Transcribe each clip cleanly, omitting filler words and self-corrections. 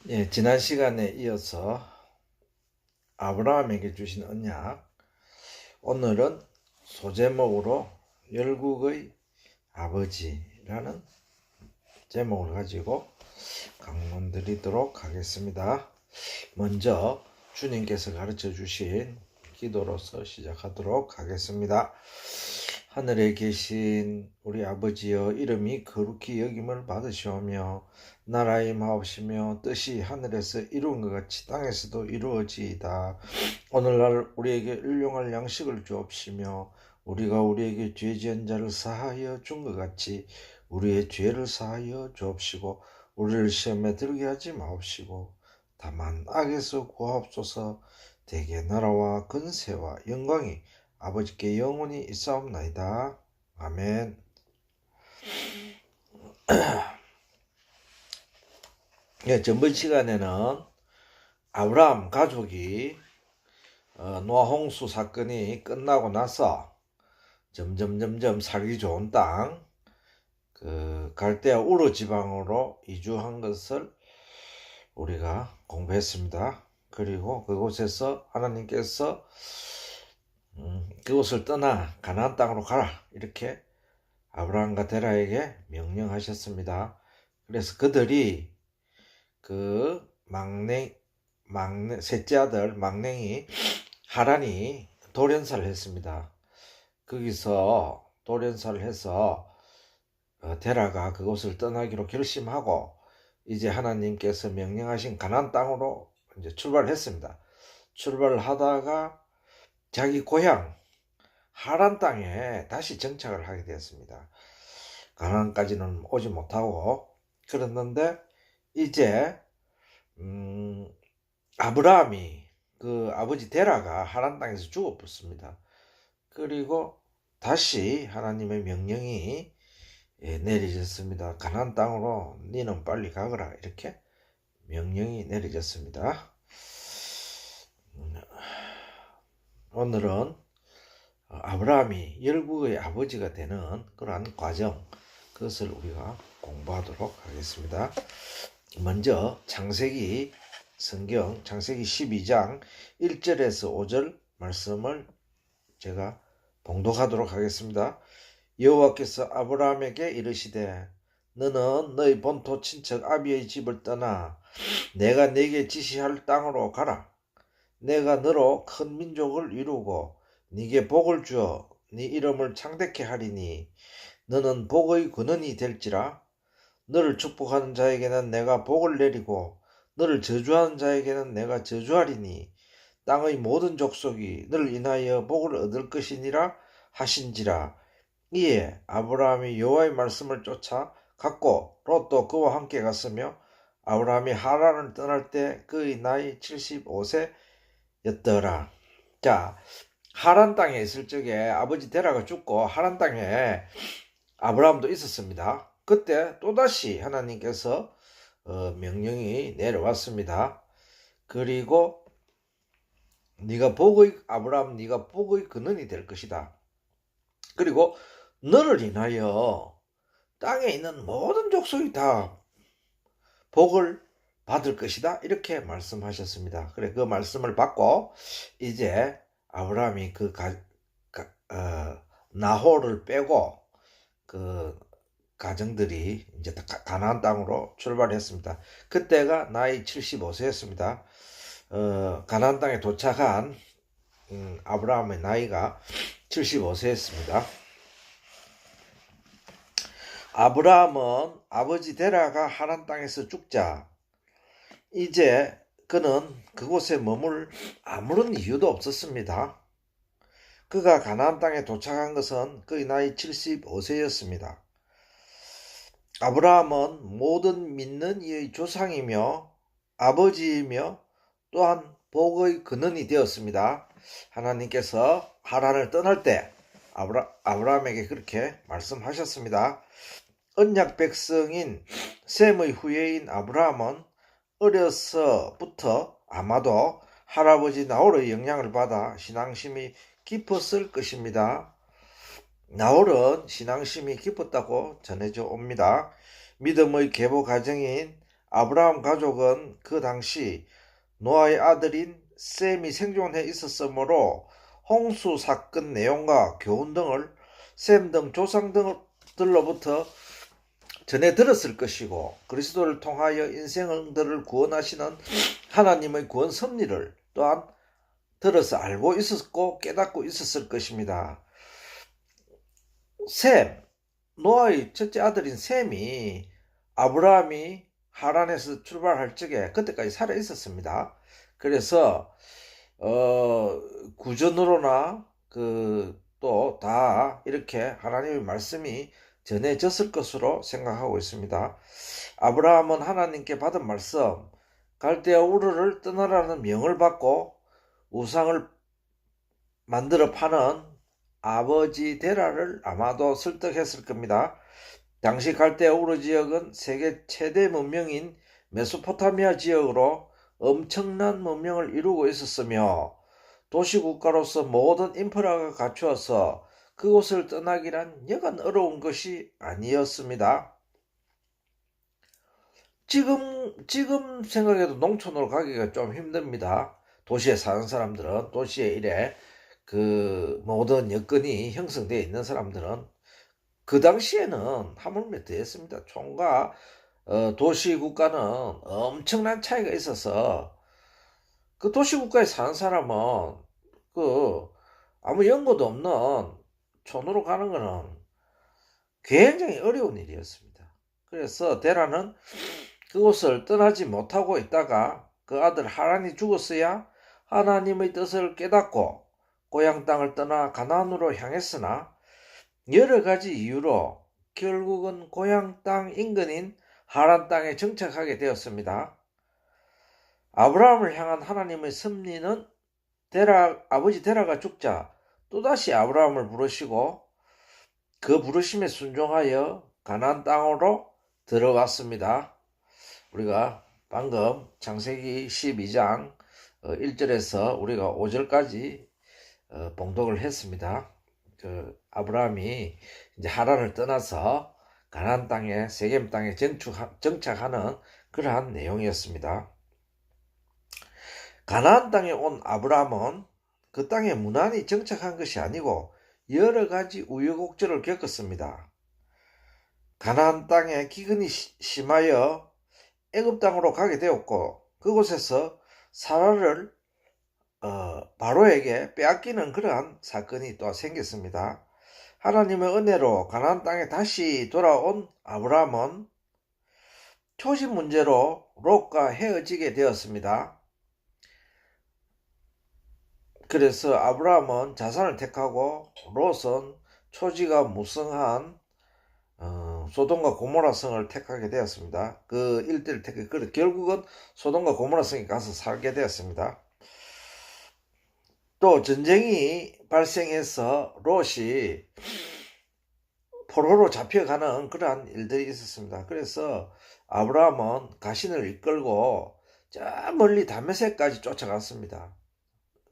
예, 지난 시간에 이어서 아브라함에게 주신 언약, 오늘은 소제목으로 열국의 아버지라는 제목을 가지고 강론 드리도록 하겠습니다. 먼저 주님께서 가르쳐 주신 기도로서 시작하도록 하겠습니다. 하늘에 계신 우리 아버지여, 이름이 거룩히 여김을 받으시오며 나라의 마옵시며 뜻이 하늘에서 이루은 것 같이 땅에서도 이루어지이다. 오늘날 우리에게 일용할 양식을 주옵시며 우리가 우리에게 죄 지은 자를 사하여 준 것 같이 우리의 죄를 사하여 주옵시고 우리를 시험에 들게 하지 마옵시고 다만 악에서 구하옵소서. 대개 나라와 근세와 영광이 아버지께 영원히 있사옵나이다. 아멘. 예, 전번 시간에는 아브라함 가족이 노아 홍수 사건이 끝나고 나서 점점 살기 좋은 땅, 갈대아 우르 지방으로 이주한 것을 우리가 공부했습니다. 그리고 그곳에서 하나님께서 그곳을 떠나 가나안 땅으로 가라, 이렇게 아브라함과 데라에게 명령하셨습니다. 그래서 그들이 그 셋째 아들 막냉이 하란이 돌연사를 했습니다. 거기서 돌연사를 해서 데라가 그곳을 떠나기로 결심하고 이제 하나님께서 명령하신 가나안 땅으로 이제 출발했습니다. 출발을 하다가 자기 고향 하란 땅에 다시 정착을 하게 되었습니다. 가나안까지는 오지 못하고 그랬는데 이제 아브라함이 그 아버지 데라가 하란 땅에서 죽어버렸습니다. 그리고 다시 하나님의 명령이 내려졌습니다. 가나안 땅으로 너는 빨리 가거라, 이렇게 명령이 내려졌습니다. 오늘은 아브라함이 열국의 아버지가 되는 그러한 과정, 그것을 우리가 공부하도록 하겠습니다. 먼저 창세기 성경 창세기 12장 1절에서 5절 말씀을 제가 봉독하도록 하겠습니다. 여호와께서 아브라함에게 이르시되 너는 너희 본토 친척 아비의 집을 떠나 내가 네게 지시할 땅으로 가라. 내가 너로 큰 민족을 이루고 네게 복을 주어 네 이름을 창대케 하리니 너는 복의 근원이 될지라. 너를 축복하는 자에게는 내가 복을 내리고 너를 저주하는 자에게는 내가 저주하리니 땅의 모든 족속이 너를 인하여 복을 얻을 것이니라 하신지라. 이에 아브라함이 여호와의 말씀을 쫓아 갔고 롯도 그와 함께 갔으며 아브라함이 하란을 떠날 때 그의 나이 75세였더라. 자, 하란 땅에 있을 적에 아버지 데라가 죽고 하란 땅에 아브라함도 있었습니다. 그때 또다시 하나님께서 명령이 내려왔습니다. 그리고 아브라함, 네가 복의 근원이 될 것이다. 그리고 너를 인하여 땅에 있는 모든 족속이 다 복을 받을 것이다, 이렇게 말씀하셨습니다. 그래, 그 말씀을 받고 이제 아브라함이 나홀을 빼고 그 가정들이 이제 가나안 땅으로 출발했습니다. 그때가 나이 75세였습니다. 가나안 땅에 도착한 아브라함의 나이가 75세였습니다. 아브라함은 아버지 데라가 하란 땅에서 죽자 이제 그는 그곳에 머물 아무런 이유도 없었습니다. 그가 가나안 땅에 도착한 것은 그의 나이 75세였습니다. 아브라함은 모든 믿는 이의 조상이며 아버지이며 또한 복의 근원이 되었습니다. 하나님께서 하란을 떠날 때 아브라함에게 그렇게 말씀하셨습니다. 언약 백성인 셈의 후예인 아브라함은 어려서부터 아마도 할아버지 나홀의 영향을 받아 신앙심이 깊었을 것입니다. 나홀은 신앙심이 깊었다고 전해져 옵니다. 믿음의 계보 가정인 아브라함 가족은 그 당시 노아의 아들인 셈이 생존해 있었으므로 홍수 사건 내용과 교훈 등을 셈 등 조상 등들로부터 전해 들었을 것이고, 그리스도를 통하여 인생들을 구원하시는 하나님의 구원 섭리를 또한 들어서 알고 있었고 깨닫고 있었을 것입니다. 노아의 첫째 아들인 셈이 아브라함이 하란에서 출발할 적에 그때까지 살아 있었습니다. 그래서 구전으로나 또 다 이렇게 하나님의 말씀이 전해졌을 것으로 생각하고 있습니다. 아브라함은 하나님께 받은 말씀, 갈대아 우르를 떠나라는 명을 받고 우상을 만들어 파는 아버지 데라를 아마도 설득했을 겁니다. 당시 갈대아 우르 지역은 세계 최대 문명인 메소포타미아 지역으로 엄청난 문명을 이루고 있었으며 도시국가로서 모든 인프라가 갖추어서 그곳을 떠나기란 여간 어려운 것이 아니었습니다. 지금 생각해도 농촌으로 가기가 좀 힘듭니다. 도시에 사는 사람들은, 도시에 이래 모든 여건이 형성되어 있는 사람들은. 그 당시에는 하물며 더했습니다. 총과 도시 국가는 엄청난 차이가 있어서 그 도시 국가에 사는 사람은 아무 연고도 없는 촌으로 가는 것은 굉장히 어려운 일이었습니다. 그래서 데라는 그곳을 떠나지 못하고 있다가 그 아들 하란이 죽었어야 하나님의 뜻을 깨닫고 고향 땅을 떠나 가나안으로 향했으나 여러 가지 이유로 결국은 고향 땅 인근인 하란 땅에 정착하게 되었습니다. 아브라함을 향한 하나님의 섭리는 아버지 데라가 죽자 또다시 아브라함을 부르시고 그 부르심에 순종하여 가나안 땅으로 들어갔습니다. 우리가 방금 창세기 12장 1절에서 우리가 5절까지 봉독을 했습니다. 아브라함이 이제 하란을 떠나서 가나안 땅에 세겜 땅에 정착하는 그러한 내용이었습니다. 가나안 땅에 온 아브라함은 그 땅에 무난히 정착한 것이 아니고 여러 가지 우여곡절을 겪었습니다. 가나안 땅에 기근이 심하여 애굽 땅으로 가게 되었고 그곳에서 사라를 바로에게 빼앗기는 그러한 사건이 또 생겼습니다. 하나님의 은혜로 가나안 땅에 다시 돌아온 아브라함은 초지 문제로 롯과 헤어지게 되었습니다. 그래서 아브라함은 자산을 택하고 롯은 초지가 무성한 소돔과 고모라 성을 택하게 되었습니다. 그 일대를 택해 결국은 소돔과 고모라 성에 가서 살게 되었습니다. 또 전쟁이 발생해서 롯이 포로로 잡혀가는 그러한 일들이 있었습니다. 그래서 아브라함은 가신을 이끌고 저 멀리 다메섹까지 쫓아갔습니다.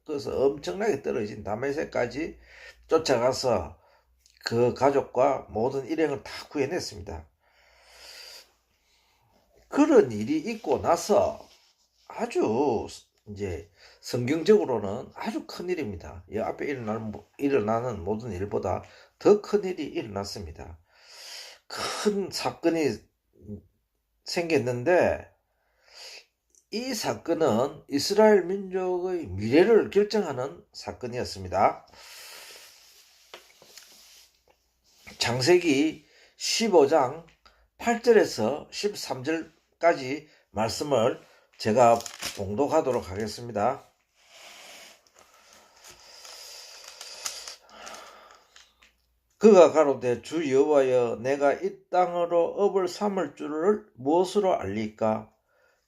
그래서 엄청나게 떨어진 다메섹까지 쫓아가서 그 가족과 모든 일행을 다 구해냈습니다. 그런 일이 있고 나서 아주 이제 성경적으로는 아주 큰 일입니다. 이 앞에 일어나는 모든 일보다 더 큰 일이 일어났습니다. 큰 사건이 생겼는데 이 사건은 이스라엘 민족의 미래를 결정하는 사건이었습니다. 창세기 15장 8절에서 13절까지 말씀을 제가 봉독하도록 하겠습니다. 그가 가로되 주 여호와여 내가 이 땅으로 업을 삼을 줄을 무엇으로 알리까?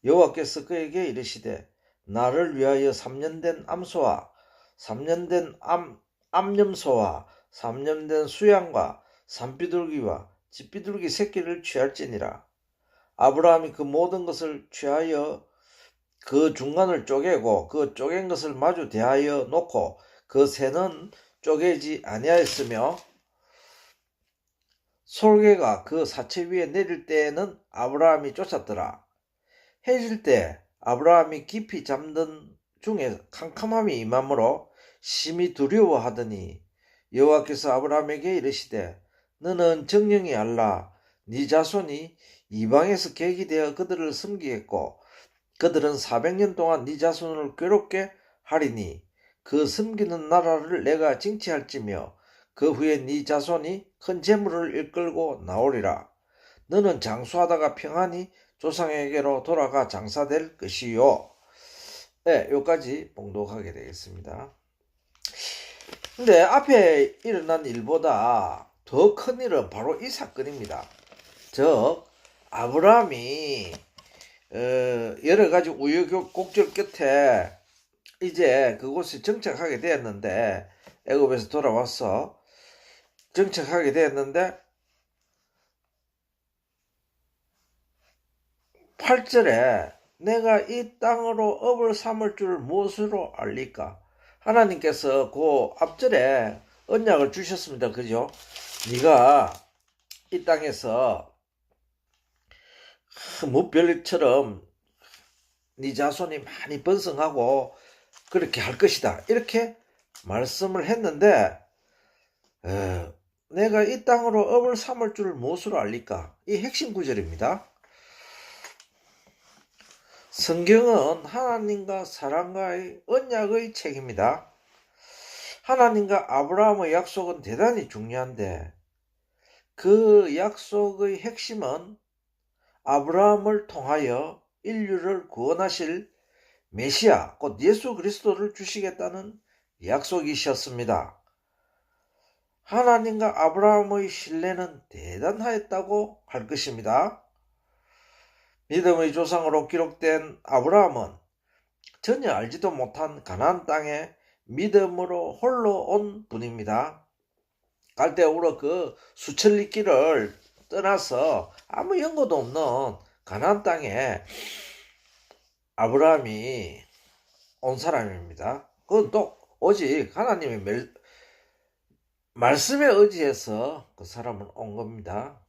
여호와께서 그에게 이르시되 나를 위하여 3년 된 암소와 3년 된 암염소와 3년 된 수양과 산비둘기와 집비둘기 새끼를 취할지니라. 아브라함이 그 모든 것을 취하여 그 중간을 쪼개고 그 쪼갠 것을 마주 대하여 놓고 그 새는 쪼개지 아니하였으며 솔개가 그 사체 위에 내릴 때에는 아브라함이 쫓았더라. 해질 때 아브라함이 깊이 잠든 중에 캄캄함이 임함으로 심히 두려워하더니 여호와께서 아브라함에게 이르시되 너는 정령이 알라 네 자손이 이방에서 객이 되어 그들을 섬기겠고 그들은 400년 동안 네 자손을 괴롭게 하리니 그 섬기는 나라를 내가 징치할지며 그 후에 네 자손이 큰 재물을 이끌고 나오리라. 너는 장수하다가 평안히 조상에게로 돌아가 장사될 것이요. 네, 여기까지 봉독하게 되겠습니다. 근데 앞에 일어난 일보다 더 큰 일은 바로 이 사건입니다. 즉 아브라함이 여러 가지 우여곡절 끝에 이제 그곳에 정착하게 되었는데 애굽에서 돌아와서 정착하게 되었는데 8절에 내가 이 땅으로 업을 삼을 줄 무엇으로 알리까? 하나님께서 그 앞절에 언약을 주셨습니다. 그죠? 네가 이 땅에서 무별처럼 네 자손이 많이 번성하고 그렇게 할 것이다. 이렇게 말씀을 했는데 내가 이 땅으로 업을 삼을 줄 무엇으로 알리까? 이 핵심 구절입니다. 성경은 하나님과 사람과의 언약의 책입니다. 하나님과 아브라함의 약속은 대단히 중요한데 그 약속의 핵심은 아브라함을 통하여 인류를 구원하실 메시아, 곧 예수 그리스도를 주시겠다는 약속이셨습니다. 하나님과 아브라함의 신뢰는 대단하였다고 할 것입니다. 믿음의 조상으로 기록된 아브라함은 전혀 알지도 못한 가나안 땅에 믿음으로 홀로 온 분입니다. 갈대아우르 그 수천 리 길을 떠나서 아무 연고도 없는 가나안 땅에 아브라함이 온 사람입니다. 그건 또 오직 하나님의 말씀에 의지해서 그 사람은 온 겁니다.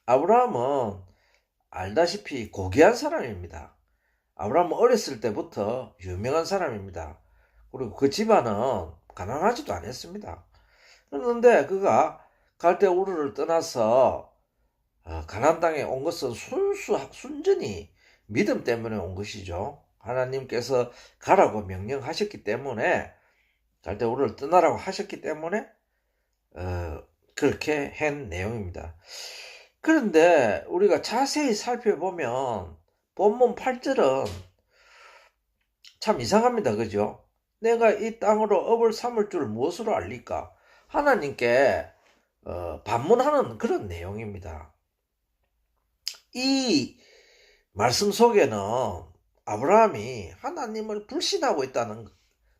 아브라함은 알다시피 고귀한 사람입니다. 아브라함은 어렸을 때부터 유명한 사람입니다. 그리고 그 집안은 가난하지도 않았습니다. 그런데 그가 갈대우르를 떠나서 가나안 땅에 온 것은 순전히 믿음 때문에 온 것이죠. 하나님께서 가라고 명령하셨기 때문에 갈대우르를 떠나라고 하셨기 때문에 그렇게 한 내용입니다. 그런데 우리가 자세히 살펴보면 본문 8절은 참 이상합니다. 그죠? 내가 이 땅으로 업을 삼을 줄 무엇으로 알리까? 하나님께 반문하는 그런 내용입니다. 이 말씀 속에는 아브라함이 하나님을 불신하고 있다는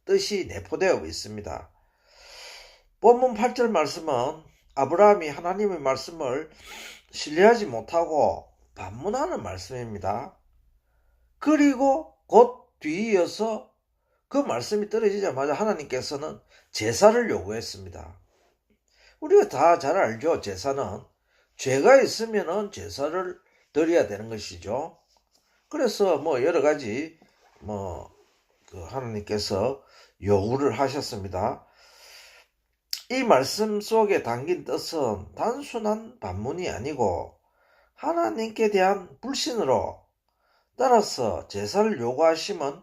뜻이 내포되어 있습니다. 본문 8절 말씀은 아브라함이 하나님의 말씀을 신뢰하지 못하고 반문하는 말씀입니다. 그리고 곧 뒤이어서 그 말씀이 떨어지자마자 하나님께서는 제사를 요구했습니다. 우리가 다 잘 알죠. 제사는 죄가 있으면 제사를 드려야 되는 것이죠. 그래서 여러 가지 그 하나님께서 요구를 하셨습니다. 이 말씀 속에 담긴 뜻은 단순한 반문이 아니고 하나님께 대한 불신으로, 따라서 제사를 요구하심은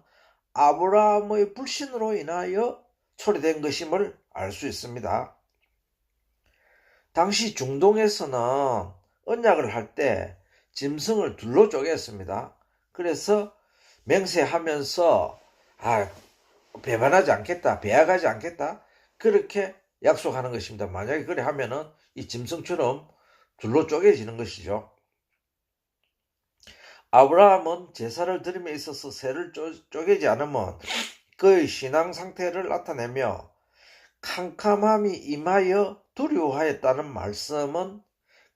아브라함의 불신으로 인하여 초래된 것임을 알 수 있습니다. 당시 중동에서는 언약을 할 때 짐승을 둘로 쪼갰습니다. 그래서 맹세하면서 배반하지 않겠다, 배약하지 않겠다, 그렇게 약속하는 것입니다. 만약에 그래 하면은 이 짐승처럼 둘로 쪼개지는 것이죠. 아브라함은 제사를 드림에 있어서 새를 쪼개지 않으면 그의 신앙 상태를 나타내며 캄캄함이 임하여 두려워하였다는 말씀은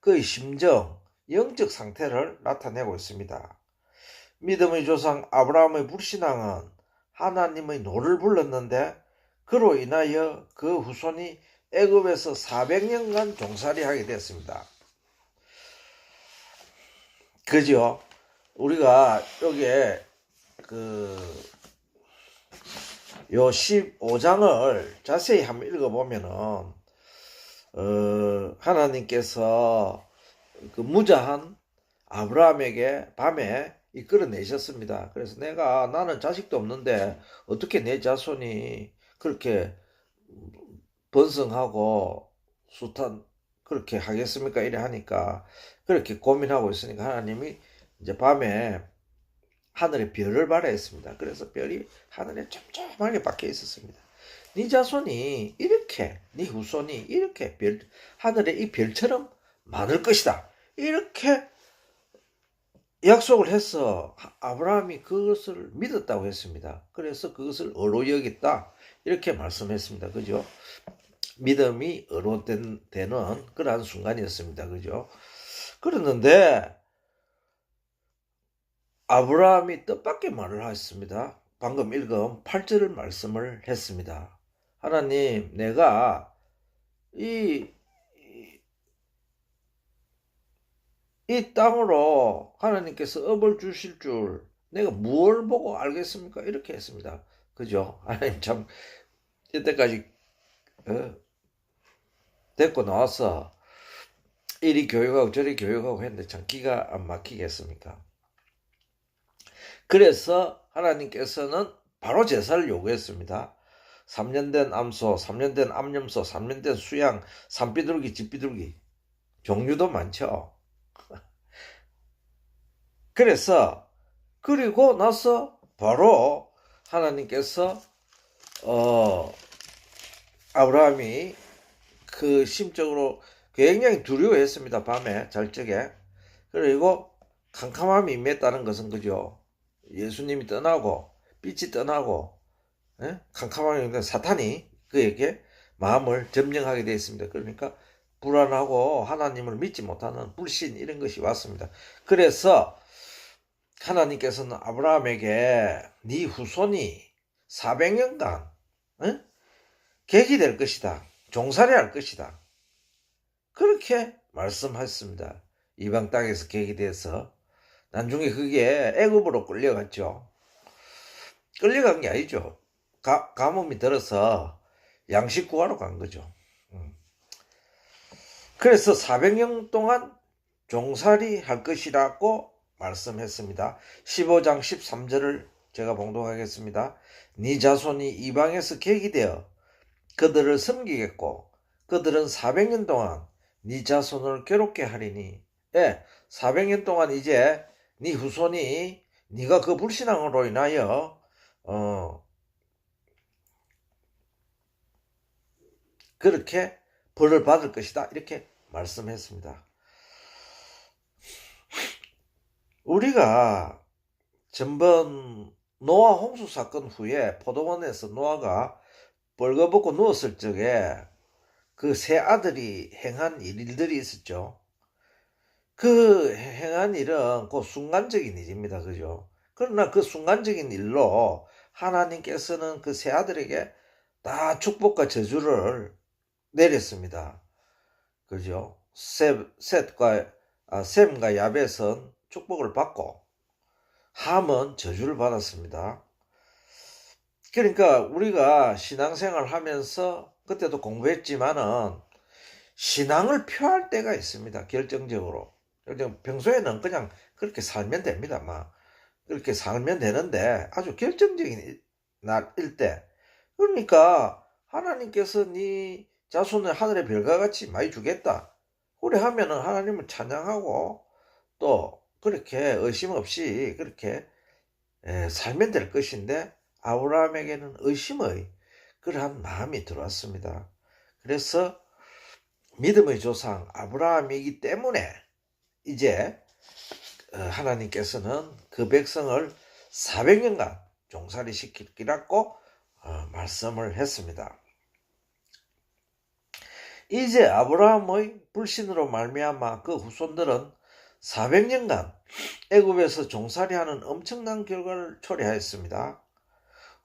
그의 심정, 영적 상태를 나타내고 있습니다. 믿음의 조상 아브라함의 불신앙은 하나님의 노를 불렀는데 그로 인하여 그 후손이 애굽에서 400년간 종살이하게 되었습니다. 그죠? 우리가 여기에 요 15장을 자세히 한번 읽어보면은 하나님께서 그 무자한 아브라함에게 밤에 이끌어내셨습니다. 그래서 나는 자식도 없는데 어떻게 내 자손이 그렇게 번성하고 숱한 그렇게 하겠습니까? 이래 하니까 그렇게 고민하고 있으니까 하나님이 이제 밤에 하늘에 별을 발하였습니다. 그래서 별이 하늘에 촘촘하게 박혀 있었습니다. 네 자손이 이렇게, 네 후손이 이렇게 하늘에 이 별처럼 많을 것이다. 이렇게 약속을 해서 아브라함이 그것을 믿었다고 했습니다. 그래서 그것을 의로 여겼다. 이렇게 말씀했습니다. 그죠? 믿음이 의로 되는 그러한 순간이었습니다. 그죠? 그랬는데 아브라함이 뜻밖의 말을 하였습니다. 방금 읽은 8절 말씀을 했습니다. 하나님, 내가 이 땅으로 하나님께서 업을 주실 줄 내가 무엇을 보고 알겠습니까? 이렇게 했습니다. 그죠? 하나님 참 이때까지 데리고 나와서 이리 교육하고 저리 교육하고 했는데 참 기가 안 막히겠습니까? 그래서 하나님께서는 바로 제사를 요구했습니다. 3년 된 암소, 3년 된 암염소, 3년 된 수양, 산비둘기, 집비둘기 종류도 많죠. 그리고 나서 바로 하나님께서 아브라함이 그 심적으로 굉장히 두려워했습니다. 밤에 잘 적에. 그리고 캄캄함이 임했다는 것은 그죠? 예수님이 떠나고 빛이 떠나고 캄캄함이 임한 사탄이 그에게 마음을 점령하게 되어 있습니다. 그러니까 불안하고 하나님을 믿지 못하는 불신 이런 것이 왔습니다. 그래서 하나님께서는 아브라함에게 네 후손이 400년간 객이 될 것이다. 종살이 할 것이다. 그렇게 말씀하셨습니다. 이방 땅에서 객이 돼서 나중에 그게 애굽으로 끌려갔죠. 끌려간 게 아니죠. 가뭄이 들어서 양식 구하러 간 거죠. 그래서 400년 동안 종살이 할 것이라고 말씀했습니다. 15장 13절을 제가 봉독하겠습니다. 네 자손이 이방에서 객이 되어 그들을 섬기겠고 그들은 400년 동안 네 자손을 괴롭게 하리니 400년 동안 이제 네 후손이 네가 그 불신앙으로 인하여 그렇게 벌을 받을 것이다. 이렇게 말씀했습니다. 우리가 전번 노아 홍수 사건 후에 포도원에서 노아가 벌거벗고 누웠을 적에 그 세 아들이 행한 일들이 있었죠. 그 행한 일은 그 순간적인 일입니다. 그죠? 그러나 그 순간적인 일로 하나님께서는 그 세 아들에게 다 축복과 저주를 내렸습니다. 그죠? 셈과 야벳은 축복을 받고 함은 저주를 받았습니다. 그러니까 우리가 신앙생활 하면서 그때도 공부했지만은 신앙을 표할 때가 있습니다. 결정적으로. 평소에는 그냥 그렇게 살면 됩니다. 막 그렇게 살면 되는데 아주 결정적인 날일 때, 그러니까 하나님께서 네 자손을 하늘의 별과 같이 많이 주겠다. 그래 하면은 하나님을 찬양하고 또 그렇게 의심 없이 그렇게 살면 될 것인데 아브라함에게는 의심의 그러한 마음이 들어왔습니다. 그래서 믿음의 조상 아브라함이기 때문에 이제 하나님께서는 그 백성을 400년간 종살이 시키기라고 말씀을 했습니다. 이제 아브라함의 불신으로 말미암아 그 후손들은 400년간 애굽에서 종살이하는 엄청난 결과를 초래하였습니다.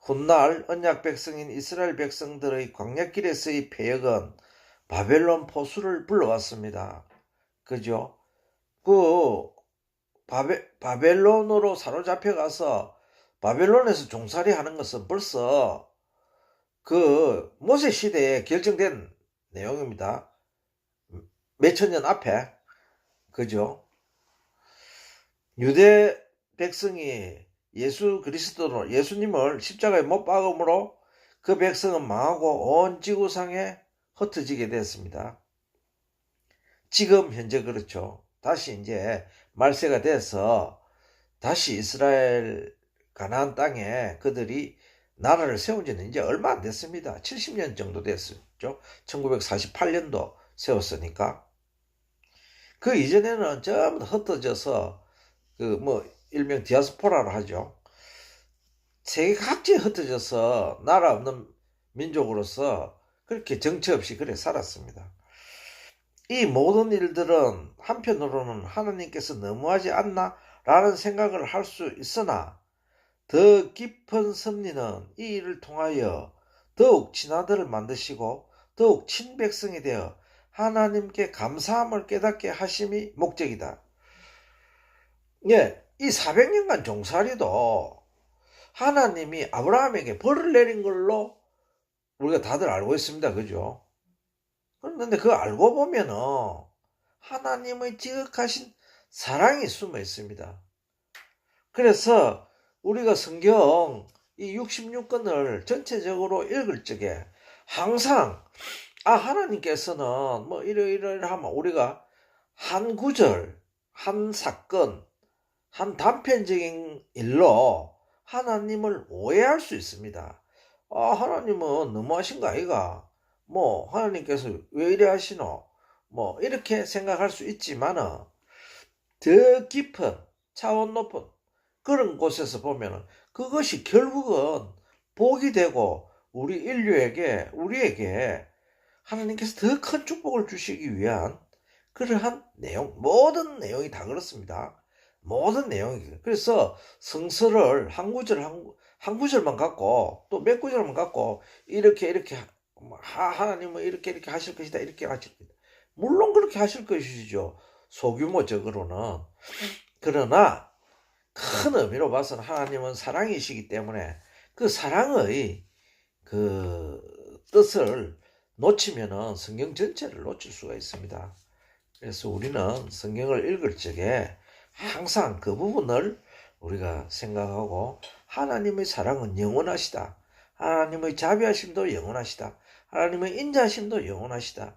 훗날 언약 백성인 이스라엘 백성들의 광야길에서의 패역은 바벨론 포수를 불러왔습니다. 그죠? 그 바벨론으로 사로잡혀가서 바벨론에서 종살이 하는 것은 벌써 그 모세 시대에 결정된 내용입니다. 몇천 년 앞에. 그죠? 유대 백성이 예수 그리스도로 예수님을 십자가에 못 박음으로 그 백성은 망하고 온 지구상에 흩어지게 되었습니다. 지금 현재 그렇죠. 다시 이제 말세가 돼서 다시 이스라엘 가나안 땅에 그들이 나라를 세운 지는 이제 얼마 안 됐습니다. 70년 정도 됐었죠. 1948년도 세웠으니까. 그 이전에는 전부 다 흩어져서 일명 디아스포라로 하죠. 세계 각지에 흩어져서 나라 없는 민족으로서 그렇게 정처 없이 그래 살았습니다. 이 모든 일들은 한편으로는 하나님께서 너무하지 않나 라는 생각을 할 수 있으나 더 깊은 섭리는 이 일을 통하여 더욱 친아들을 만드시고 더욱 친백성이 되어 하나님께 감사함을 깨닫게 하심이 목적이다. 예, 이 400년간 종살이도 하나님이 아브라함에게 벌을 내린 걸로 우리가 다들 알고 있습니다. 그죠? 그런데 그거 알고 보면은 하나님의 지극하신 사랑이 숨어 있습니다. 그래서 우리가 성경 이 66권을 전체적으로 읽을 적에 항상 하나님께서는 이러이러하면 우리가 한 구절, 한 사건, 한 단편적인 일로 하나님을 오해할 수 있습니다. 하나님은 너무하신 거 아이가? 하나님께서 왜 이래 하시노? 이렇게 생각할 수 있지만은 더 깊은 차원 높은 그런 곳에서 보면은 그것이 결국은 복이 되고 우리에게 하나님께서 더 큰 축복을 주시기 위한 그러한 내용, 모든 내용이 다 그렇습니다. 모든 내용이. 그래서 성서를 한 구절만 갖고 또 몇 구절만 갖고 이렇게 하나님은 이렇게 하실 것이다. 이렇게 하실 것이다. 물론 그렇게 하실 것이죠. 소규모적으로는. 그러나 큰 의미로 봐서는 하나님은 사랑이시기 때문에 그 사랑의 그 뜻을 놓치면은 성경 전체를 놓칠 수가 있습니다. 그래서 우리는 성경을 읽을 적에 항상 그 부분을 우리가 생각하고 하나님의 사랑은 영원하시다. 하나님의 자비하심도 영원하시다. 하나님의 인자하심도 영원하시다.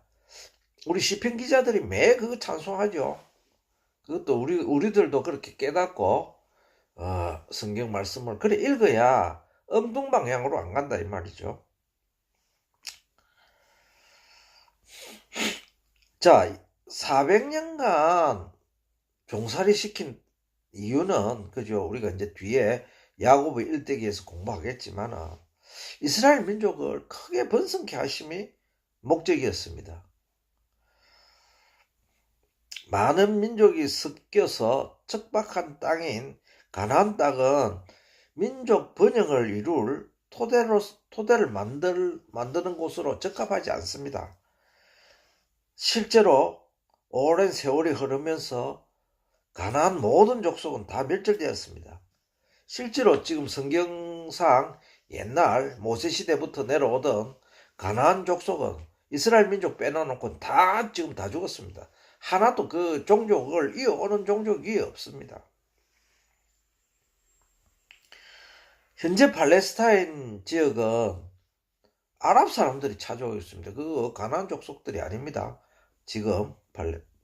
우리 시편 기자들이 매 그거 찬송하죠. 그것도 우리들도 그렇게 깨닫고 성경 말씀을 그래 읽어야 엉뚱방향으로 안 간다 이 말이죠. 자, 400년간 종살이 시킨 이유는 그죠? 우리가 이제 뒤에 야고보 일대기에서 공부하겠지만은 이스라엘 민족을 크게 번성케 하심이 목적이었습니다. 많은 민족이 섞여서 척박한 땅인 가나안 땅은 민족 번영을 이룰 토대를 만드는 곳으로 적합하지 않습니다. 실제로 오랜 세월이 흐르면서 가나안 모든 족속은 다 멸절되었습니다. 실제로 지금 성경상 옛날 모세시대부터 내려오던 가나안 족속은 이스라엘 민족 빼놓고 지금 다 죽었습니다. 하나도 그 종족을 이어오는 종족이 없습니다. 현재 팔레스타인 지역은 아랍 사람들이 차지하고 있습니다. 그 가나안 족속들이 아닙니다. 지금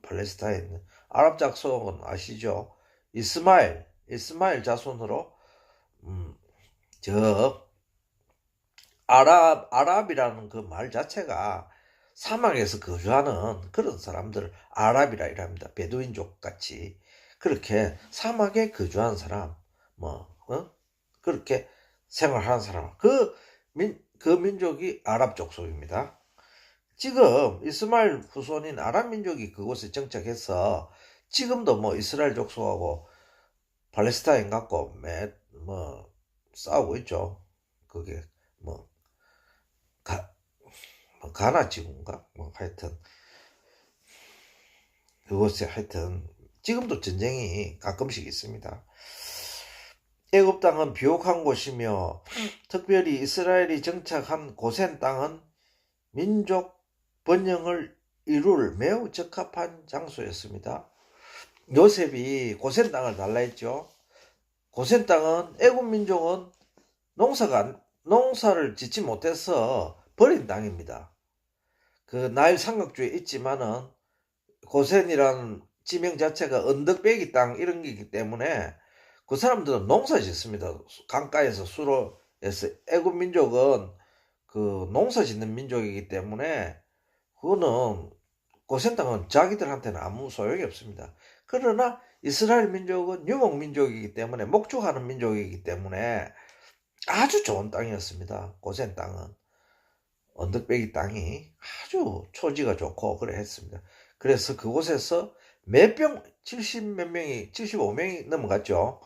팔레스타인 아랍 족속은 아시죠? 이스마엘 자손으로 아랍이라는 그 말 자체가 사막에서 거주하는 그런 사람들 아랍이라 이랍니다. 베두인족 같이 그렇게 사막에 거주한 사람 그렇게 생활하는 사람 그 민족이 아랍 족속입니다. 지금 이스마엘 후손인 아랍 민족이 그곳에 정착해서 지금도 이스라엘 족속하고 팔레스타인 갖고 싸우고 있죠. 그게 가나 지구인가 하여튼 그곳에 하여튼 지금도 전쟁이 가끔씩 있습니다. 애굽 땅은 비옥한 곳이며 특별히 이스라엘이 정착한 고센 땅은 민족 번영을 이룰 매우 적합한 장소였습니다. 요셉이 고센 땅을 달라 했죠. 고센 땅은 애굽 민족은 농사를 짓지 못해서 버린 땅입니다. 그 나일 삼각주에 있지만은 고센이라는 지명 자체가 언덕배기 땅 이런 게이기 때문에 그 사람들은 농사 짓습니다. 강가에서 수로해서. 애굽 민족은 그 농사 짓는 민족이기 때문에 그거는 고센 땅은 자기들한테는 아무 소용이 없습니다. 그러나 이스라엘 민족은 유목 민족이기 때문에 목축하는 민족이기 때문에 아주 좋은 땅이었습니다. 고센 땅은 언덕배기 땅이 아주 초지가 좋고 그래 했습니다. 그래서 그곳에서 70몇 명이 75명이 넘어갔죠.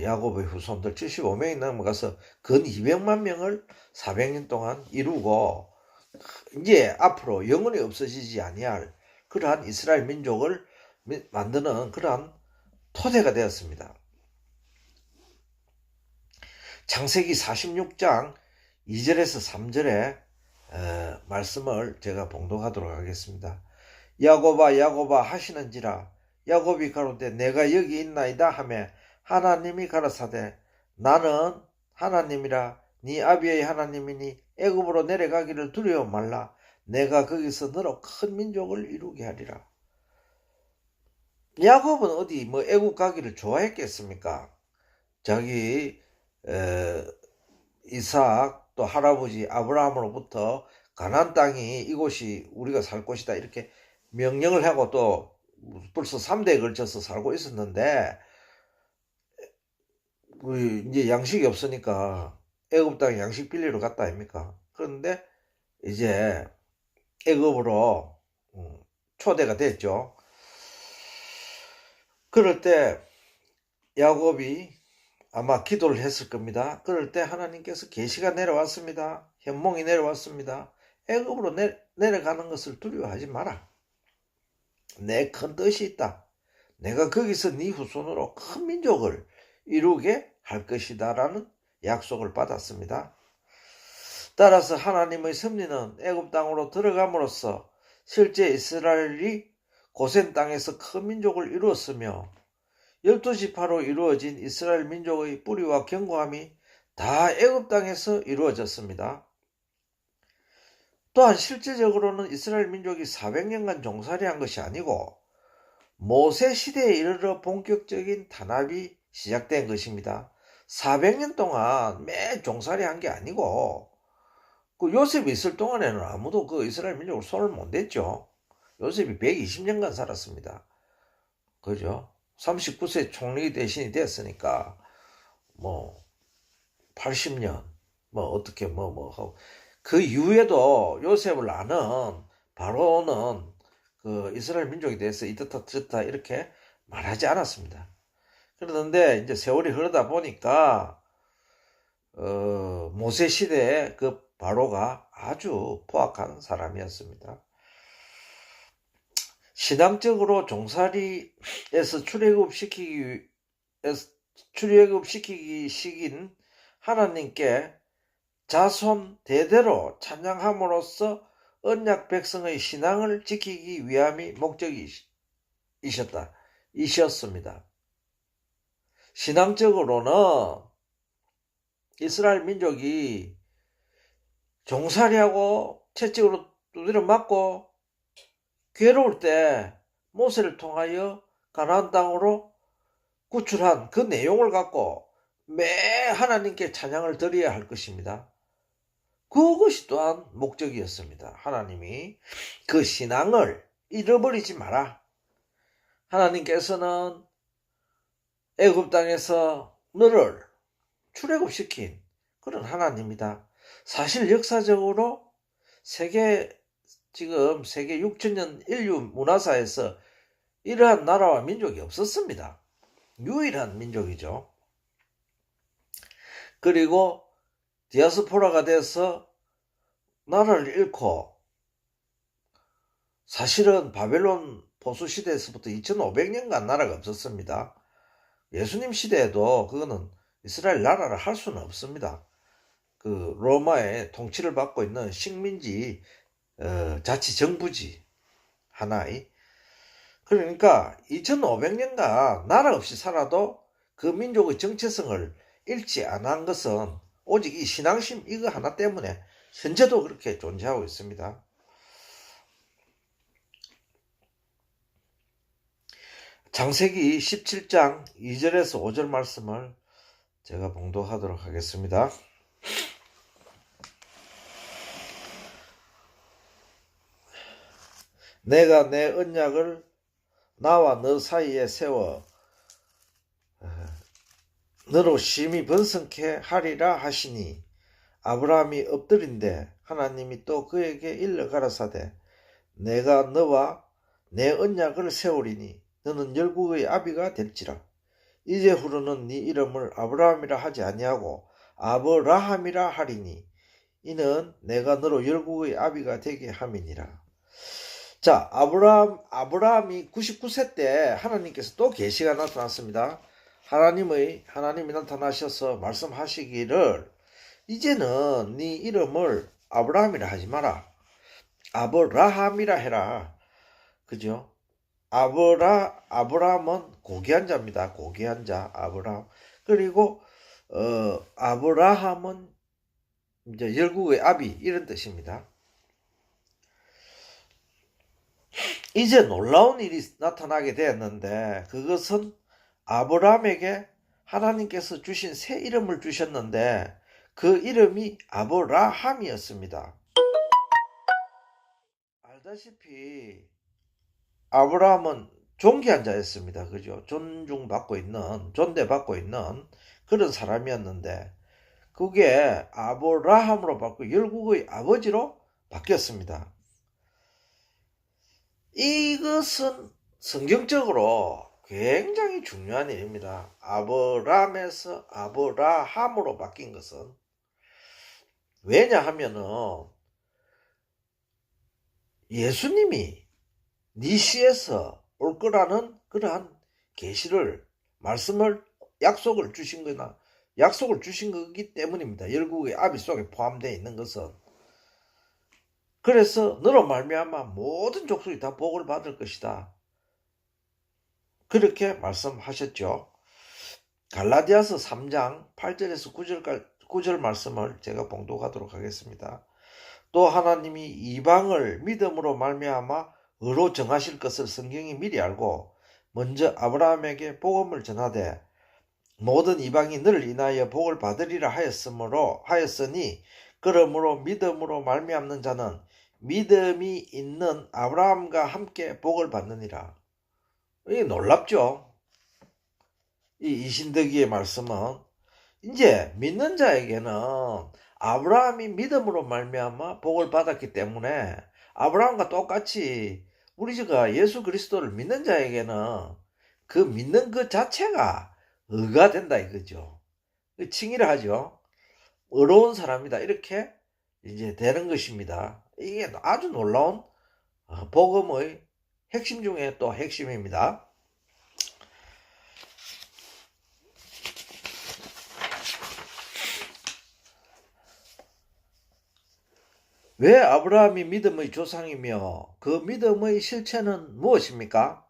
야곱의 후손들 75명이 넘어가서 근 200만 명을 400년 동안 이루고 이제 앞으로 영원히 없어지지 아니할 그러한 이스라엘 민족을 만드는 그러한 토대가 되었습니다. 창세기 46장 2절에서 3절의 말씀을 제가 봉독하도록 하겠습니다. 야곱아 야곱아 하시는지라 야곱이 가로되 내가 여기 있나이다 하며 하나님이 가라사대 나는 하나님이라 네 아비의 하나님이니 애굽으로 내려가기를 두려워 말라 내가 거기서 너로 큰 민족을 이루게 하리라. 야곱은 어디 애굽 가기를 좋아했겠습니까? 자기 이삭 또 할아버지 아브라함으로부터 가나안 땅이 이곳이 우리가 살 곳이다 이렇게 명령을 하고 또 벌써 3대에 걸쳐서 살고 있었는데 이제 양식이 없으니까 애굽 땅에 양식 빌리러 갔다 아닙니까? 그런데 이제 애굽으로 초대가 됐죠. 그럴 때 야곱이 아마 기도를 했을 겁니다. 그럴 때 하나님께서 계시가 내려왔습니다. 현몽이 내려왔습니다. 애굽으로 내려가는 것을 두려워하지 마라. 내 큰 뜻이 있다. 내가 거기서 네 후손으로 큰 민족을 이루게 할 것이다 라는 약속을 받았습니다. 따라서 하나님의 섭리는 애굽 땅으로 들어감으로써 실제 이스라엘이 고센 땅에서 큰 민족을 이루었으며 12지파로 이루어진 이스라엘 민족의 뿌리와 견고함이 다 애굽 땅에서 이루어졌습니다. 또한 실제적으로는 이스라엘 민족이 400년간 종살이한 것이 아니고 모세 시대에 이르러 본격적인 단합이 시작된 것입니다. 400년 동안 매 종살이한 게 아니고 그 요셉이 있을 동안에는 아무도 그 이스라엘 민족을 손을 못 댔죠. 요셉이 120년간 살았습니다. 그죠? 39세 총리 대신이 됐으니까 80년 어떻게 하고 그 이후에도 요셉을 아는 바로는 그 이스라엘 민족에 대해서 이렇다 저렇다 이렇게 말하지 않았습니다. 그런데 이제 세월이 흐르다 보니까 모세 시대에 그 바로가 아주 포악한 사람이었습니다. 신앙적으로 종살이에서 출애굽시키기 시긴 하나님께 자손 대대로 찬양함으로써 언약 백성의 신앙을 지키기 위함이 이셨습니다. 신앙적으로는 이스라엘 민족이 종살이하고 채찍으로 두드려 맞고 괴로울 때 모세를 통하여 가나안 땅으로 구출한 그 내용을 갖고 매 하나님께 찬양을 드려야 할 것입니다. 그것이 또한 목적이었습니다. 하나님이 그 신앙을 잃어버리지 마라. 하나님께서는 애굽 땅에서 너를 출애굽시킨 그런 하나님이다. 사실 역사적으로 세계 6천년 인류 문화사에서 이러한 나라와 민족이 없었습니다. 유일한 민족이죠. 그리고 디아스포라가 돼서 나라를 잃고 사실은 바벨론 포수 시대에서부터 2500년간 나라가 없었습니다. 예수님 시대에도 그거는 이스라엘 나라를 할 수는 없습니다. 그 로마의 통치를 받고 있는 식민지 자치정부지 하나의. 그러니까 2500년간 나라 없이 살아도 그 민족의 정체성을 잃지 않은 것은 오직 이 신앙심 이거 하나 때문에 현재도 그렇게 존재하고 있습니다. 창세기 17장 2절에서 5절 말씀을 제가 봉독하도록 하겠습니다. 내가 내 언약을 나와 너 사이에 세워 너로 심히 번성케 하리라 하시니 아브라함이 엎드린데 하나님이 또 그에게 일러 가라사대 내가 너와 내 언약을 세우리니 너는 열국의 아비가 될지라. 이제후로는 네 이름을 아브라함이라 하지 아니하고 아브라함이라 하리니 이는 내가 너로 열국의 아비가 되게 함이니라. 자, 아브라함이 99세 때 하나님께서 또 계시가 나타났습니다. 하나님이 나타나셔서 말씀하시기를 이제는 네 이름을 아브라함이라 하지 마라. 아브라함이라 해라. 그죠? 아브라함은 고귀한 자입니다. 고귀한 자, 아브라함. 그리고, 아브라함은 이제 열국의 아비, 이런 뜻입니다. 이제 놀라운 일이 나타나게 되었는데, 그것은 아브라함에게 하나님께서 주신 새 이름을 주셨는데, 그 이름이 아브라함이었습니다. 알다시피, 아브라함은 존귀한 자였습니다. 그죠? 존중받고 있는, 존대받고 있는 그런 사람이었는데, 그게 아브라함으로 바뀌고 열국의 아버지로 바뀌었습니다. 이것은 성경적으로 굉장히 중요한 일입니다. 아브라함에서 아브라함으로 바뀐 것은. 왜냐하면은, 예수님이 니시에서 올 거라는 그러한 계시를 말씀을 약속을 주신 거기 때문입니다. 열국의 아비 속에 포함되어 있는 것은. 그래서 너로 말미암아 모든 족속이 다 복을 받을 것이다. 그렇게 말씀하셨죠. 갈라디아서 3장 8절에서 9절 말씀을 제가 봉독하도록 하겠습니다. 또 하나님이 이방을 믿음으로 말미암아 의로 정하실 것을 성경이 미리 알고 먼저 아브라함에게 복음을 전하되 모든 이방이 너를 인하여 복을 받으리라 하였으니 그러므로 믿음으로 말미암는 자는 믿음이 있는 아브라함과 함께 복을 받느니라. 이게 놀랍죠? 이 이신덕이의 말씀은 이제 믿는 자에게는 아브라함이 믿음으로 말미암아 복을 받았기 때문에 아브라함과 똑같이 우리가 예수 그리스도를 믿는 자에게는 그 믿는 것 자체가 의가 된다 이거죠. 칭의를 하죠. 의로운 사람이다 이렇게 이제 되는 것입니다. 이게 아주 놀라운 복음의 핵심 중에 또 핵심입니다. 왜 아브라함이 믿음의 조상이며 그 믿음의 실체는 무엇입니까?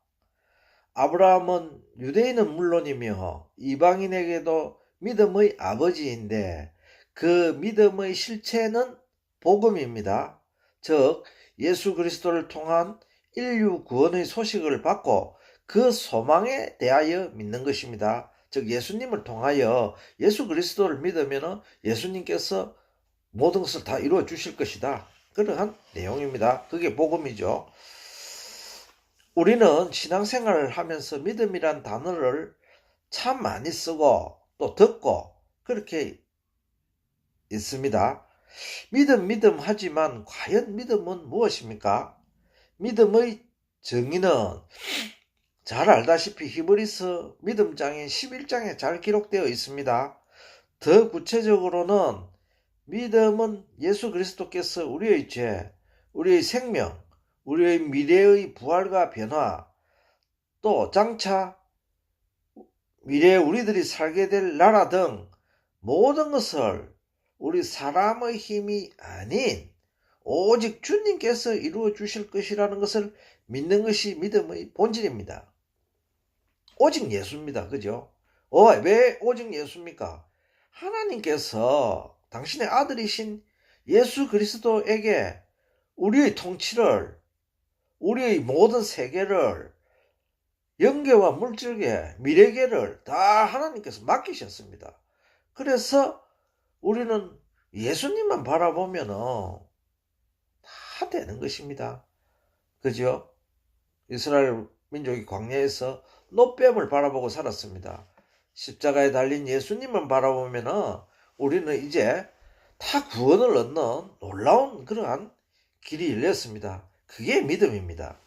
아브라함은 유대인은 물론이며 이방인에게도 믿음의 아버지인데 그 믿음의 실체는 복음입니다. 즉 예수 그리스도를 통한 인류 구원의 소식을 받고 그 소망에 대하여 믿는 것입니다. 즉 예수님을 통하여 예수 그리스도를 믿으면 예수님께서 모든 것을 다 이루어 주실 것이다. 그러한 내용입니다. 그게 복음이죠. 우리는 신앙생활을 하면서 믿음이란 단어를 참 많이 쓰고 또 듣고 그렇게 있습니다. 믿음 하지만 과연 믿음은 무엇입니까? 믿음의 정의는 잘 알다시피 히브리서 믿음장인 11장에 잘 기록되어 있습니다. 더 구체적으로는 믿음은 예수 그리스도께서 우리의 죄, 우리의 생명, 우리의 미래의 부활과 변화, 또 장차 미래에 우리들이 살게 될 나라 등 모든 것을 우리 사람의 힘이 아닌 오직 주님께서 이루어 주실 것이라는 것을 믿는 것이 믿음의 본질입니다. 오직 예수입니다. 그죠? 왜 오직 예수입니까? 하나님께서 당신의 아들이신 예수 그리스도에게 우리의 통치를, 우리의 모든 세계를, 영계와 물질계, 미래계를 다 하나님께서 맡기셨습니다. 그래서 우리는 예수님만 바라보면은 다 되는 것입니다. 그죠? 이스라엘 민족이 광야에서 노뱀을 바라보고 살았습니다. 십자가에 달린 예수님만 바라보면은 우리는 이제 다 구원을 얻는 놀라운 그러한 길이 열렸습니다. 그게 믿음입니다.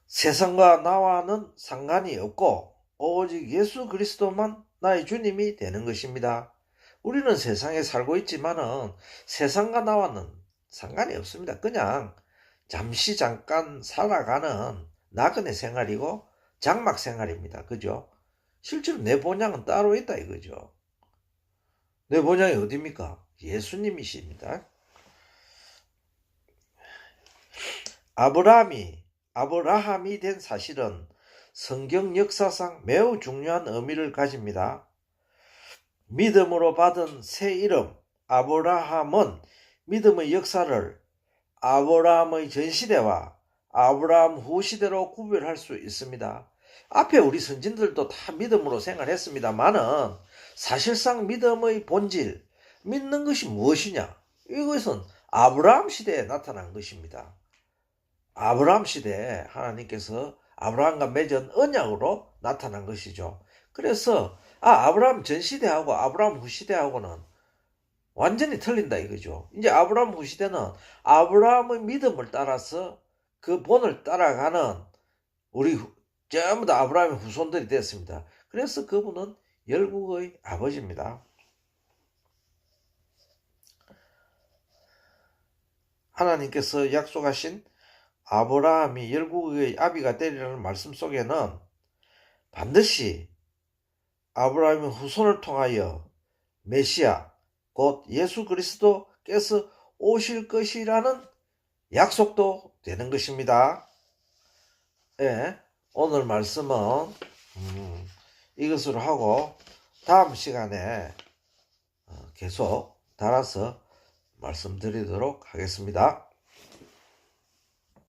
세상과 나와는 상관이 없고 오직 예수 그리스도만 나의 주님이 되는 것입니다. 우리는 세상에 살고 있지만은 세상과 나와는 상관이 없습니다. 그냥 잠시 잠깐 살아가는 나그네 생활이고 장막 생활입니다. 그죠? 실제로 내 본향은 따로 있다 이거죠. 내 본향이 어디입니까? 예수님이십니다. 아브라함이 된 사실은 성경 역사상 매우 중요한 의미를 가집니다. 믿음으로 받은 새 이름 아브라함은 믿음의 역사를 아브라함의 전시대와 아브라함 후시대로 구별할 수 있습니다. 앞에 우리 선진들도 다 믿음으로 생활했습니다만은 사실상 믿음의 본질, 믿는 것이 무엇이냐? 이것은 아브라함 시대에 나타난 것입니다. 아브라함 시대에 하나님께서 아브라함과 맺은 언약으로 나타난 것이죠. 그래서 아브라함 전시대하고 아브라함 후시대하고는 완전히 틀린다 이거죠. 이제 아브라함 후시대는 아브라함의 믿음을 따라서 그 본을 따라가는 우리 전부 다 아브라함의 후손들이 됐습니다. 그래서 그분은 열국의 아버지입니다. 하나님께서 약속하신 아브라함이 열국의 아비가 되리라는 말씀 속에는 반드시 아브라함의 후손을 통하여 메시아 곧 예수 그리스도께서 오실 것이라는 약속도 되는 것입니다. 예, 오늘 말씀은 이것으로 하고 다음 시간에 계속 달아서 말씀드리도록 하겠습니다.